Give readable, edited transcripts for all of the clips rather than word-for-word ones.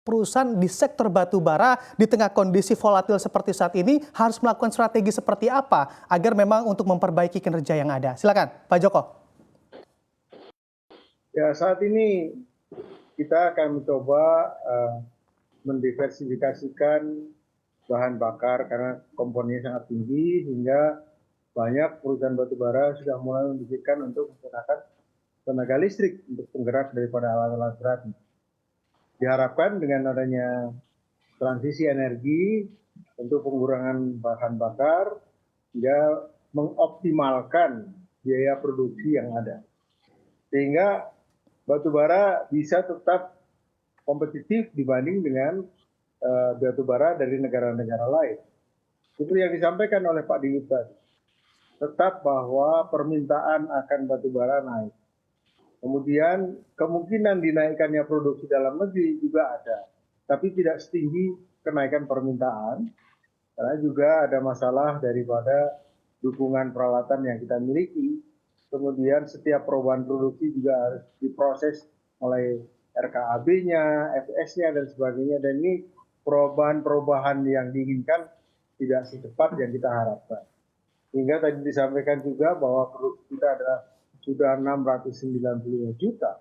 perusahaan di sektor batu bara di tengah kondisi volatil seperti saat ini harus melakukan strategi seperti apa agar memang untuk memperbaiki kinerja yang ada? Silakan, Pak Joko. Ya, saat ini kita akan mencoba mendiversifikasikan bahan bakar karena komponennya sangat tinggi hingga banyak perusahaan batubara sudah mulai memikirkan untuk menggunakan tenaga listrik untuk penggerak daripada alat-alat berat. Diharapkan dengan adanya transisi energi untuk pengurangan bahan bakar hingga mengoptimalkan biaya produksi yang ada. Sehingga batubara bisa tetap kompetitif dibanding dengan batubara dari negara-negara lain. Itu yang disampaikan oleh Pak Dilip tadi. Tetap bahwa permintaan akan batubara naik. Kemudian kemungkinan dinaikkannya produksi dalam negeri juga ada. Tapi tidak setinggi kenaikan permintaan. Karena juga ada masalah daripada dukungan peralatan yang kita miliki. Kemudian setiap perubahan produksi juga harus diproses oleh RKAB-nya, FS-nya, dan sebagainya. Dan ini perubahan-perubahan yang diinginkan tidak secepat yang kita harapkan. Hingga tadi disampaikan juga bahwa produksi kita adalah sudah 695 juta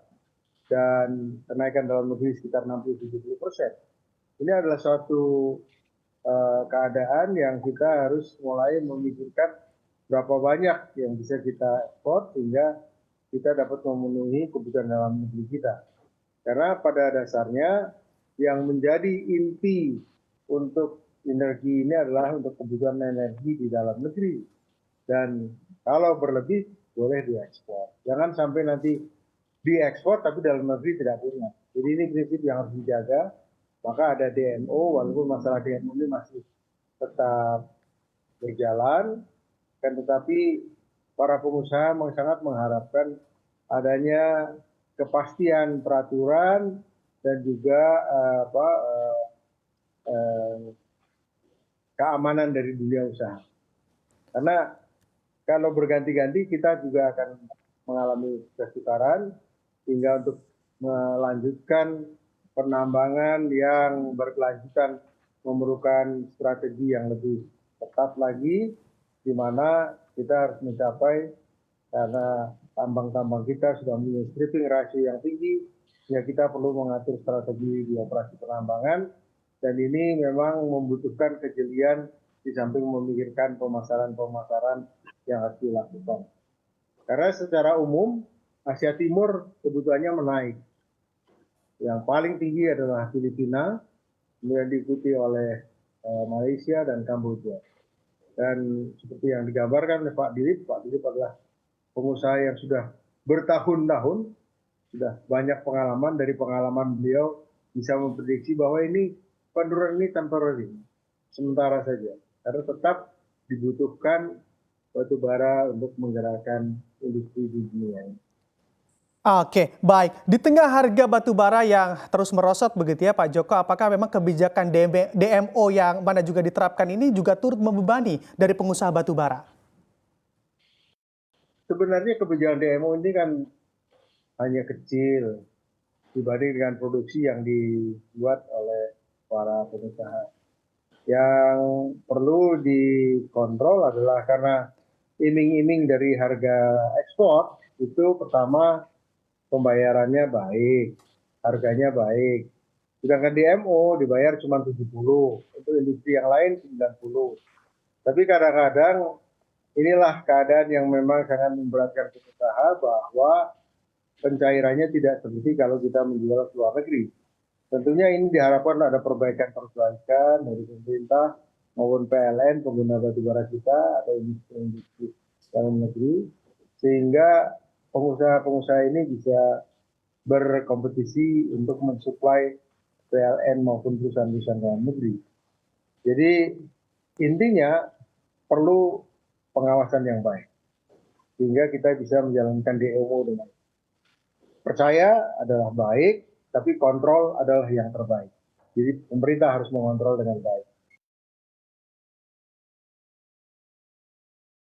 dan kenaikan dalam negeri sekitar 60-70%. Ini adalah suatu keadaan yang kita harus mulai memikirkan berapa banyak yang bisa kita ekspor sehingga kita dapat memenuhi kebutuhan dalam negeri kita. Karena pada dasarnya yang menjadi inti untuk energi ini adalah untuk kebutuhan energi di dalam negeri. Dan kalau berlebih boleh diekspor. Jangan sampai nanti diekspor tapi dalam negeri tidak punya. Jadi ini prinsip yang harus dijaga. Maka ada DMO, walaupun masalah DMO ini masih tetap berjalan, kan tetapi para pengusaha sangat mengharapkan adanya kepastian peraturan dan juga keamanan dari dunia usaha. Karena kalau berganti-ganti kita juga akan mengalami kesukaran hingga untuk melanjutkan penambangan yang berkelanjutan memerlukan strategi yang lebih ketat lagi, di mana kita harus mencapai karena tambang-tambang kita sudah memiliki stripping ratio yang tinggi, ya kita perlu mengatur strategi di operasi penambangan, dan ini memang membutuhkan kejelian di samping memikirkan pemasaran-pemasaran yang harus dilakukan. Karena secara umum Asia Timur kebutuhannya menaik. Yang paling tinggi adalah Filipina, kemudian diikuti oleh Malaysia dan Kamboja. Dan seperti yang digambarkan oleh Pak Dilip adalah pengusaha yang sudah bertahun-tahun, sudah banyak pengalaman. Dari pengalaman beliau bisa memprediksi bahwa ini penurunan ini temporary, sementara saja. Karena tetap dibutuhkan batu bara untuk menggerakkan industri di dunia. Oke, baik. Di tengah harga batu bara yang terus merosot begitu ya Pak Joko, apakah memang kebijakan DMO yang mana juga diterapkan ini juga turut membebani dari pengusaha batu bara? Sebenarnya kebijakan DMO ini kan hanya kecil dibanding dengan produksi yang dibuat oleh para pengusaha. Yang perlu dikontrol adalah karena iming-iming dari harga ekspor itu pertama pembayarannya baik, harganya baik. Sedangkan DMO dibayar cuma 70, untuk industri yang lain 90. Tapi kadang-kadang inilah keadaan yang memang sangat memberatkan pengusaha bahwa pencairannya tidak seperti kalau kita menjual ke luar negeri. Tentunya ini diharapkan ada perbaikan dari pemerintah maupun PLN pengguna batubara kita atau industri dalam negeri, sehingga pengusaha-pengusaha ini bisa berkompetisi untuk mensuplai PLN maupun perusahaan-perusahaan dalam negeri. Jadi intinya perlu pengawasan yang baik, sehingga kita bisa menjalankan DMO dengan percaya adalah baik, tapi kontrol adalah yang terbaik. Jadi pemerintah harus mengontrol dengan baik.